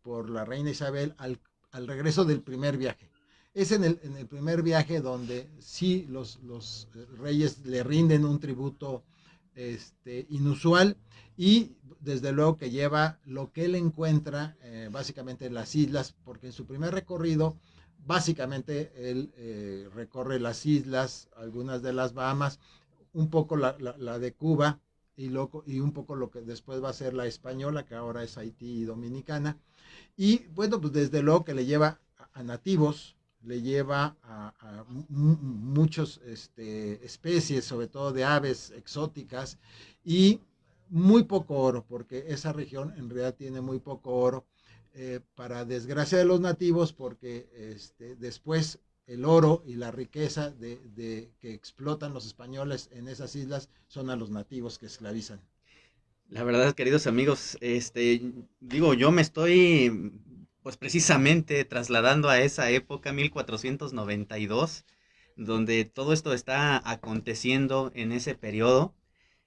por la reina Isabel al regreso del primer viaje. Es en el primer viaje donde sí los reyes le rinden un tributo inusual, y desde luego que lleva lo que él encuentra, básicamente en las islas, porque en su primer recorrido básicamente él recorre las islas, algunas de las Bahamas, un poco la de Cuba, y un poco lo que después va a ser la española, que ahora es Haití y Dominicana. Y bueno, pues desde luego que le lleva a nativos, le lleva a muchas especies, sobre todo de aves exóticas, y muy poco oro, porque esa región en realidad tiene muy poco oro, para desgracia de los nativos, porque después el oro y la riqueza que explotan los españoles en esas islas son a los nativos que esclavizan. La verdad, queridos amigos, digo, yo me estoy, pues precisamente trasladando a esa época, 1492, donde todo esto está aconteciendo en ese periodo.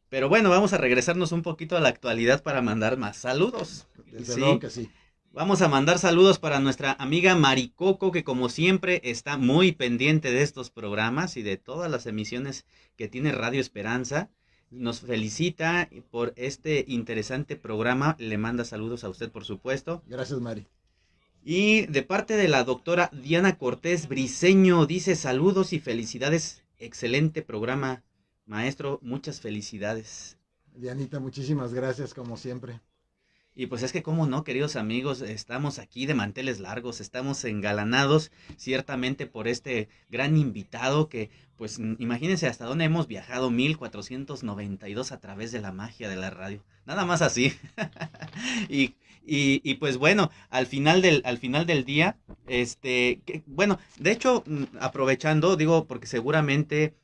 Pero bueno, vamos a regresarnos un poquito a la actualidad para mandar más saludos. Desde luego Sí, que sí. vamos a mandar saludos para nuestra amiga Maricoco, que como siempre está muy pendiente de estos programas y de todas las emisiones que tiene Radio Esperanza. Nos felicita por este interesante programa. Le manda saludos a usted, por supuesto. Gracias, Mari. Y de parte de la doctora Diana Cortés Briceño, dice saludos y felicidades. Excelente programa, maestro. Muchas felicidades. Dianita, muchísimas gracias como siempre. Y pues es que, cómo no, queridos amigos, estamos aquí de manteles largos, estamos engalanados ciertamente por este gran invitado que, pues imagínense hasta dónde hemos viajado, 1492 a través de la magia de la radio. Nada más así. y, y pues bueno, al final del día, bueno, de hecho, aprovechando, digo, porque seguramente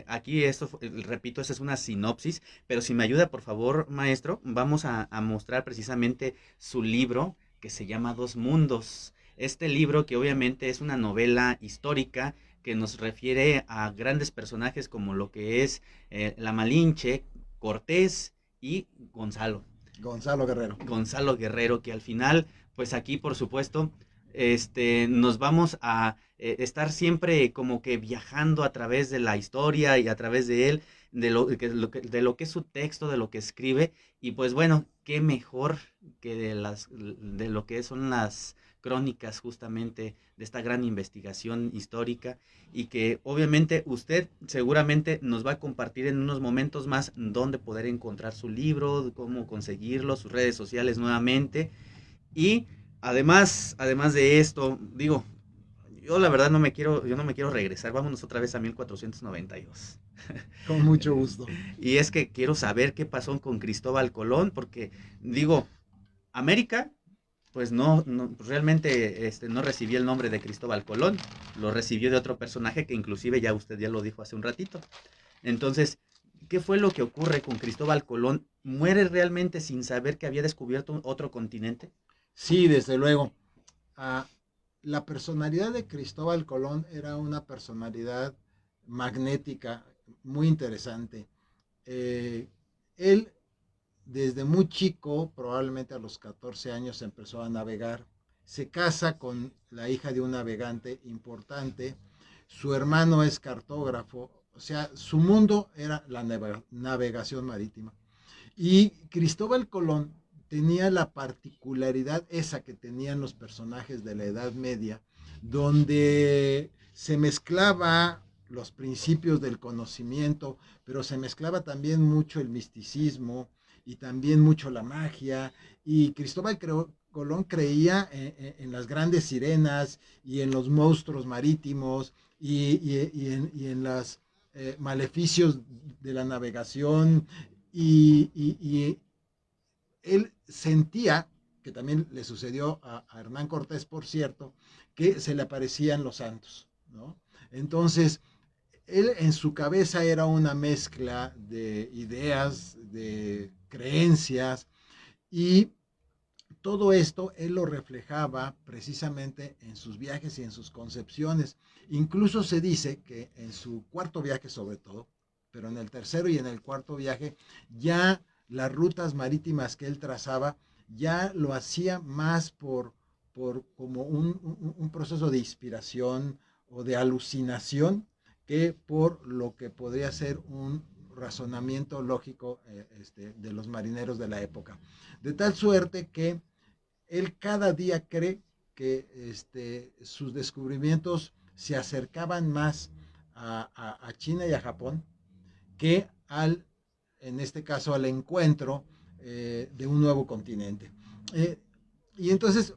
aquí esto, repito, esta es una sinopsis, pero si me ayuda, por favor, maestro, vamos a mostrar precisamente su libro que se llama Dos Mundos. Este libro que obviamente es una novela histórica que nos refiere a grandes personajes como lo que es la Malinche, Cortés y Gonzalo. Gonzalo Guerrero. Gonzalo Guerrero, que al final, pues aquí, por supuesto, nos vamos a estar siempre como que viajando a través de la historia y a través de él, de lo que es su texto, de lo que escribe, y pues bueno, qué mejor que de lo que son las crónicas justamente de esta gran investigación histórica, y que obviamente usted seguramente nos va a compartir en unos momentos más dónde poder encontrar su libro, cómo conseguirlo, sus redes sociales nuevamente. Y además de esto, digo, yo la verdad yo no me quiero regresar, vámonos otra vez a 1492. Con mucho gusto. Y es que quiero saber qué pasó con Cristóbal Colón, porque digo, América, pues pues realmente no recibió el nombre de Cristóbal Colón, lo recibió de otro personaje que inclusive ya usted ya lo dijo hace un ratito. Entonces, ¿Qué fue lo que ocurre con Cristóbal Colón? ¿Muere realmente sin saber que había descubierto otro continente? Sí, desde luego. Ah, la personalidad de Cristóbal Colón era una personalidad magnética, muy interesante. Eh, Él desde muy chico, probablemente a los 14 años, empezó a navegar. Se casa con la hija de un navegante importante. Su hermano es cartógrafo. O sea, su mundo era la navegación marítima. Y Cristóbal Colón tenía la particularidad esa que tenían los personajes de la Edad Media, donde se mezclaba los principios del conocimiento, pero se mezclaba también mucho el misticismo y también mucho la magia. Y Colón creía en las grandes sirenas y en los monstruos marítimos y en los maleficios de la navegación y él sentía, que también le sucedió a Hernán Cortés, por cierto, que se le aparecían los santos, ¿no? Entonces, él en su cabeza era una mezcla de ideas, de creencias, y todo esto él lo reflejaba precisamente en sus viajes y en sus concepciones. Incluso se dice que en su cuarto viaje sobre todo, pero en el tercero y en el cuarto viaje, ya las rutas marítimas que él trazaba, ya lo hacía más por como un proceso de inspiración o de alucinación que por lo que podría ser un razonamiento lógico de los marineros de la época. De tal suerte que él cada día cree que sus descubrimientos se acercaban más a China y a Japón que en este caso, al encuentro de un nuevo continente. Eh, y entonces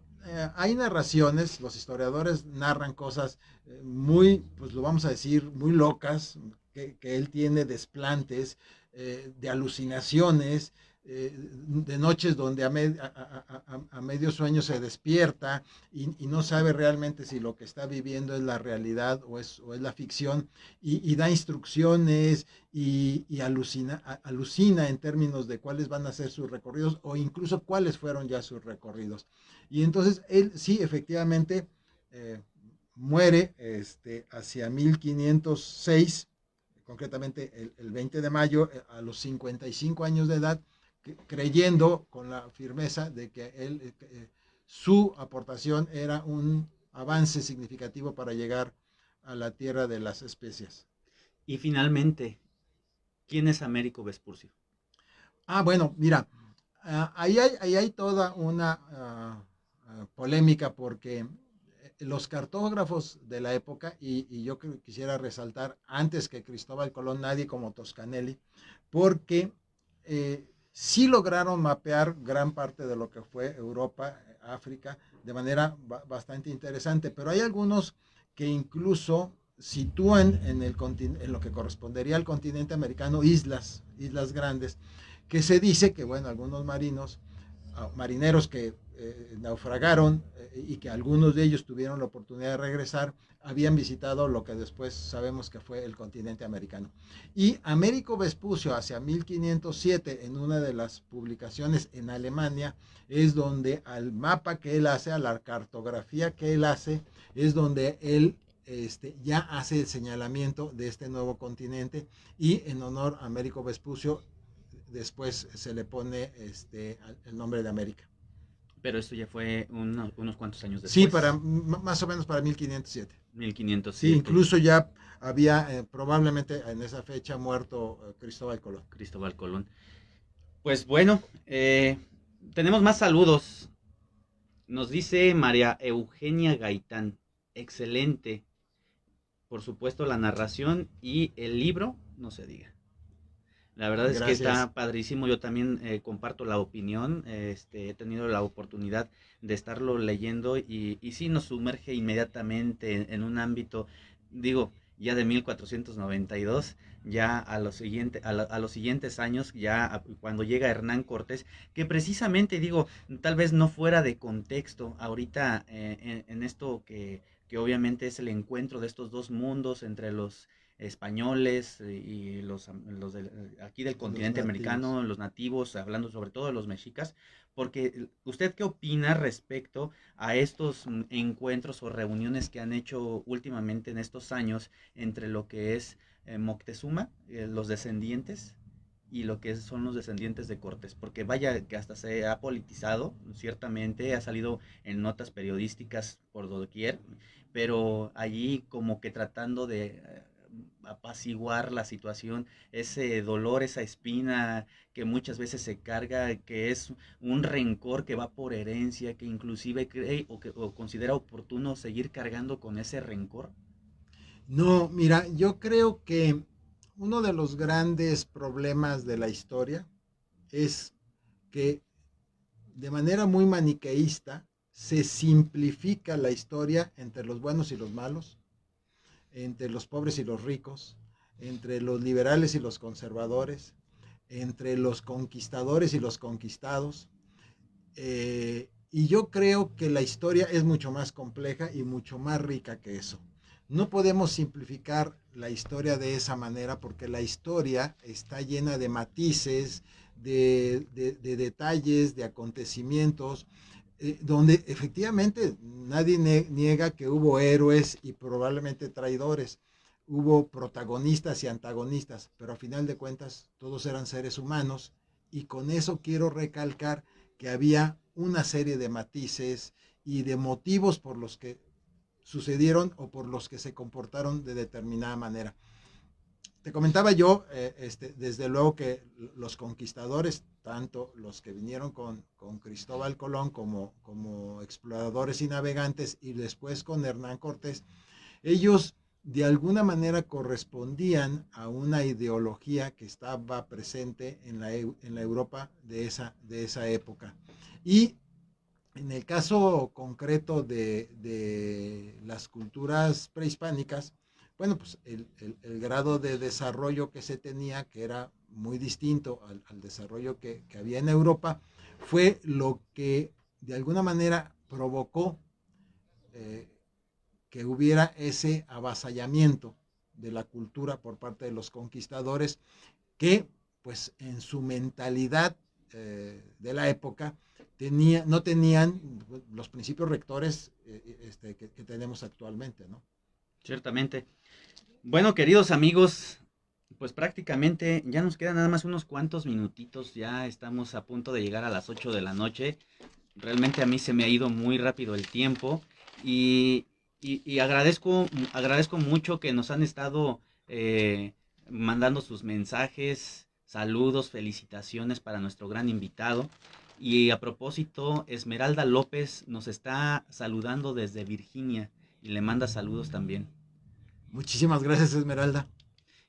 hay narraciones, los historiadores narran cosas muy, pues lo vamos a decir, muy locas, que él tiene desplantes, de alucinaciones, de noches donde a medio sueño se despierta y no sabe realmente si lo que está viviendo es la realidad o es la ficción, y da instrucciones y alucina en términos de cuáles van a ser sus recorridos o incluso cuáles fueron ya sus recorridos. Y entonces él sí, efectivamente, muere hacia 1506, concretamente el 20 de mayo, a los 55 años de edad, creyendo con la firmeza de que su aportación era un avance significativo para llegar a la tierra de las especias. Y finalmente, ¿quién es Américo Vespucio? Bueno, mira, ahí hay toda una polémica porque los cartógrafos de la época, y yo quisiera resaltar antes que Cristóbal Colón, nadie como Toscanelli, porque sí lograron mapear gran parte de lo que fue Europa, África, de manera bastante interesante, pero hay algunos que incluso sitúan en lo que correspondería al continente americano islas grandes, que se dice que, bueno, algunos marineros que naufragaron y que algunos de ellos tuvieron la oportunidad de regresar, habían visitado lo que después sabemos que fue el continente americano. Y Américo Vespucio, hacia 1507, en una de las publicaciones en Alemania, es donde al mapa que él hace, a la cartografía que él hace, es donde él ya hace el señalamiento de este nuevo continente, y en honor a Américo Vespucio después se le pone el nombre de América. Pero esto ya fue unos cuantos años Sí, después. más o menos para 1507. Sí, 1507. incluso ya había probablemente en esa fecha muerto Cristóbal Colón. Cristóbal Colón. Pues bueno, tenemos más saludos. Nos dice María Eugenia Gaitán. Excelente. Por supuesto, la narración y el libro, no se diga. La verdad es que Gracias. está padrísimo. Yo también comparto la opinión. He tenido la oportunidad de estarlo leyendo y sí nos sumerge inmediatamente en un ámbito, digo, ya de 1492, ya a los siguientes años, cuando llega Hernán Cortés, que precisamente digo, tal vez no fuera de contexto ahorita en esto que obviamente es el encuentro de estos dos mundos entre españoles y aquí del Los continente nativos. americano, los nativos, hablando sobre todo de los mexicas, porque ¿usted qué opina respecto a estos encuentros o reuniones que han hecho últimamente en estos años entre lo que es Moctezuma, los descendientes, y lo que son los descendientes de Cortés? Porque vaya que hasta se ha politizado, ciertamente, ha salido en notas periodísticas por doquier, pero allí como que tratando de apaciguar la situación, ese dolor, esa espina que muchas veces se carga, que es un rencor que va por herencia, que inclusive cree o considera oportuno seguir cargando con ese rencor. No, mira, yo creo que uno de los grandes problemas de la historia es que de manera muy maniqueísta se simplifica la historia entre los buenos y los malos, entre los pobres y los ricos, entre los liberales y los conservadores, entre los conquistadores y los conquistados. Y yo creo que la historia es mucho más compleja y mucho más rica que eso. No podemos simplificar la historia de esa manera porque la historia está llena de matices, de detalles, de acontecimientos, donde efectivamente nadie niega que hubo héroes y probablemente traidores, hubo protagonistas y antagonistas, pero a final de cuentas todos eran seres humanos y con eso quiero recalcar que había una serie de matices y de motivos por los que sucedieron o por los que se comportaron de determinada manera. Te comentaba yo, desde luego que los conquistadores, tanto los que vinieron con Cristóbal Colón como exploradores y navegantes y después con Hernán Cortés, ellos de alguna manera correspondían a una ideología que estaba presente en la Europa de esa época. Y en el caso concreto de las culturas prehispánicas, bueno, pues el grado de desarrollo que se tenía, que era muy distinto al desarrollo que había en Europa, fue lo que de alguna manera provocó eh, que hubiera ese avasallamiento de la cultura por parte de los conquistadores que pues en su mentalidad de la época no tenían los principios rectores que tenemos actualmente, ¿no? Ciertamente. Bueno, queridos amigos, pues prácticamente ya nos quedan nada más unos cuantos minutitos, ya estamos a punto de llegar a las 8 de la noche. Realmente a mí se me ha ido muy rápido el tiempo y, y agradezco mucho que nos han estado mandando sus mensajes, saludos, felicitaciones para nuestro gran invitado. Y a propósito, Esmeralda López nos está saludando desde Virginia y le manda saludos también. Muchísimas gracias, Esmeralda.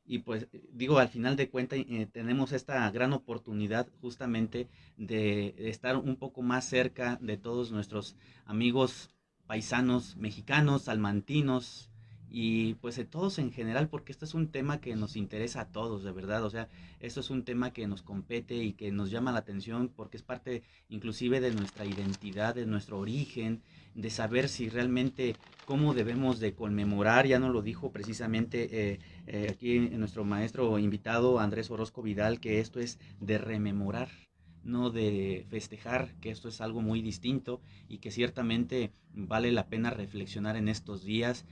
Y pues digo, al final de cuentas tenemos esta gran oportunidad justamente de estar un poco más cerca de todos nuestros amigos paisanos mexicanos, salmantinos y pues de todos en general, porque esto es un tema que nos interesa a todos, de verdad. O sea, esto es un tema que nos compete y que nos llama la atención porque es parte inclusive de nuestra identidad, de nuestro origen, de saber si realmente cómo debemos de conmemorar, ya nos lo dijo precisamente aquí nuestro maestro invitado Andrés Orozco Vidal, que esto es de rememorar, no de festejar, que esto es algo muy distinto y que ciertamente vale la pena reflexionar en estos días.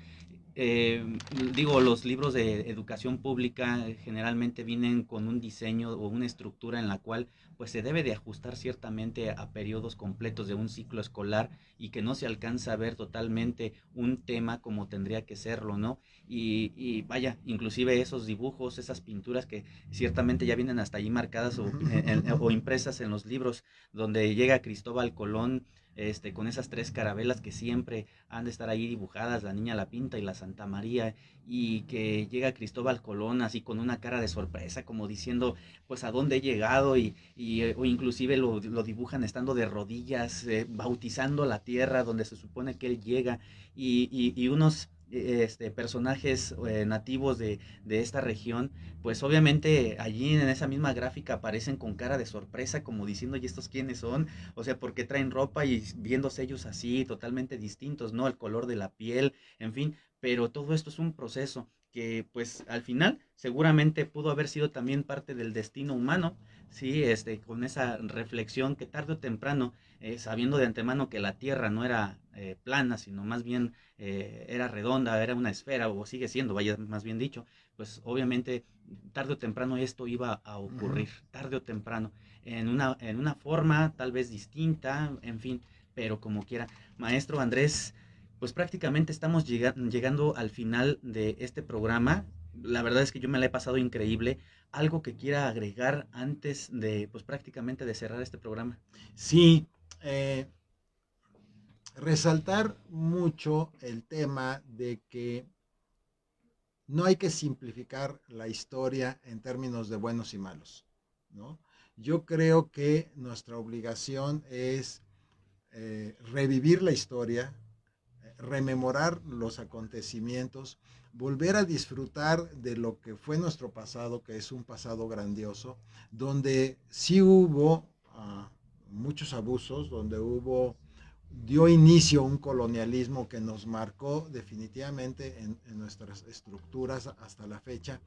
Digo, los libros de educación pública generalmente vienen con un diseño o una estructura en la cual pues se debe de ajustar ciertamente a periodos completos de un ciclo escolar y que no se alcanza a ver totalmente un tema como tendría que serlo, ¿no? Y vaya, inclusive esos dibujos, esas pinturas que ciertamente ya vienen hasta allí marcadas o impresas en los libros donde llega Cristóbal Colón con esas tres carabelas que siempre han de estar ahí dibujadas, la Niña La Pinta y la Santa María, y que llega Cristóbal Colón así con una cara de sorpresa, como diciendo, pues a dónde he llegado, o inclusive lo dibujan estando de rodillas, bautizando la tierra donde se supone que él llega, y unos personajes nativos de esta región, pues obviamente allí en esa misma gráfica aparecen con cara de sorpresa, como diciendo, ¿y estos quiénes son? O sea, porque traen ropa y viéndose ellos así, totalmente distintos, ¿no? El color de la piel, en fin, pero todo esto es un proceso que pues al final seguramente pudo haber sido también parte del destino humano, sí, con esa reflexión que tarde o temprano, sabiendo de antemano que la Tierra no era plana, sino más bien era redonda, era una esfera, o sigue siendo, vaya, más bien dicho, pues obviamente tarde o temprano esto iba a Ujú. ocurrir, tarde o temprano, en una forma tal vez distinta, en fin, pero como quiera. Maestro Andrés, pues prácticamente estamos llegando al final de este programa. La verdad es que yo me la he pasado increíble. Algo que quiera agregar antes de, pues prácticamente de cerrar este programa. Sí, eh, resaltar mucho el tema de que no hay que simplificar la historia en términos de buenos y malos, ¿no? Yo creo que nuestra obligación es revivir la historia, rememorar los acontecimientos, volver a disfrutar de lo que fue nuestro pasado, que es un pasado grandioso, donde sí hubo muchos abusos, donde dio inicio a un colonialismo que nos marcó definitivamente en nuestras estructuras hasta la fecha,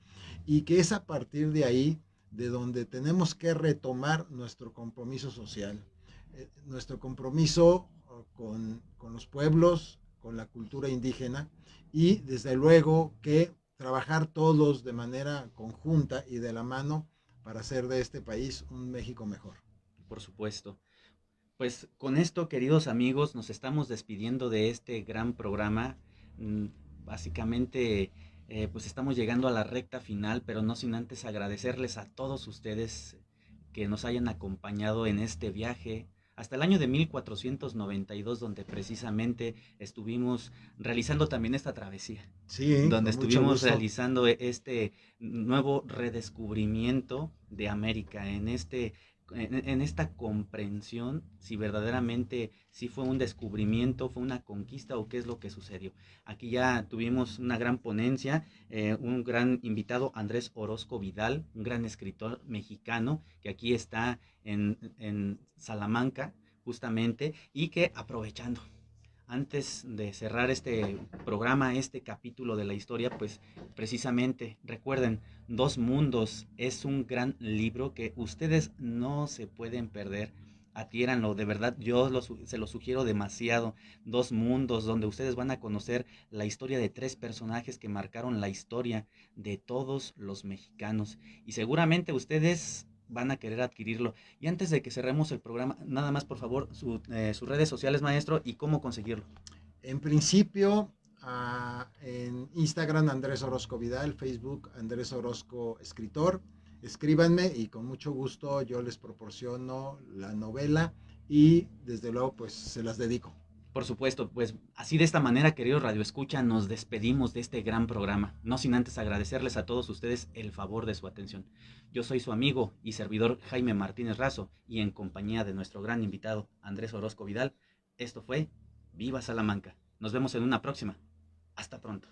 y que es a partir de ahí de donde tenemos que retomar nuestro compromiso social, nuestro compromiso con los pueblos, con la cultura indígena, y desde luego que trabajar todos de manera conjunta y de la mano para hacer de este país un México mejor. Por supuesto. Pues con esto, queridos amigos, nos estamos despidiendo de este gran programa. Mm, Básicamente, pues estamos llegando a la recta final, pero no sin antes agradecerles a todos ustedes que nos hayan acompañado en este viaje hasta el año de 1492, donde precisamente estuvimos realizando también esta travesía, Sí, donde con mucho estuvimos gusto. realizando este nuevo redescubrimiento de América, en esta comprensión si verdaderamente si fue un descubrimiento, fue una conquista o qué es lo que sucedió. Aquí ya tuvimos una gran ponencia, un gran invitado, Andrés Orozco Vidal, un gran escritor mexicano que aquí está en Salamanca justamente y que aprovechando antes de cerrar este programa, este capítulo de la historia, pues precisamente recuerden, Dos Mundos es un gran libro que ustedes no se pueden perder. Adquiéranlo, de verdad, se lo sugiero demasiado. Dos Mundos, donde ustedes van a conocer la historia de tres personajes que marcaron la historia de todos los mexicanos. Y seguramente ustedes van a querer adquirirlo. Y antes de que cerremos el programa, nada más por favor, sus redes sociales, maestro, y cómo conseguirlo. En principio, en Instagram Andrés Orozco Vidal, Facebook Andrés Orozco Escritor. Escríbanme y con mucho gusto yo les proporciono la novela y desde luego pues se las dedico. Por supuesto, pues así de esta manera, queridos Radio Escucha, nos despedimos de este gran programa, no sin antes agradecerles a todos ustedes el favor de su atención. Yo soy su amigo y servidor Jaime Martínez Razo y en compañía de nuestro gran invitado Andrés Orozco Vidal, esto fue Viva Salamanca. Nos vemos en una próxima. Hasta pronto.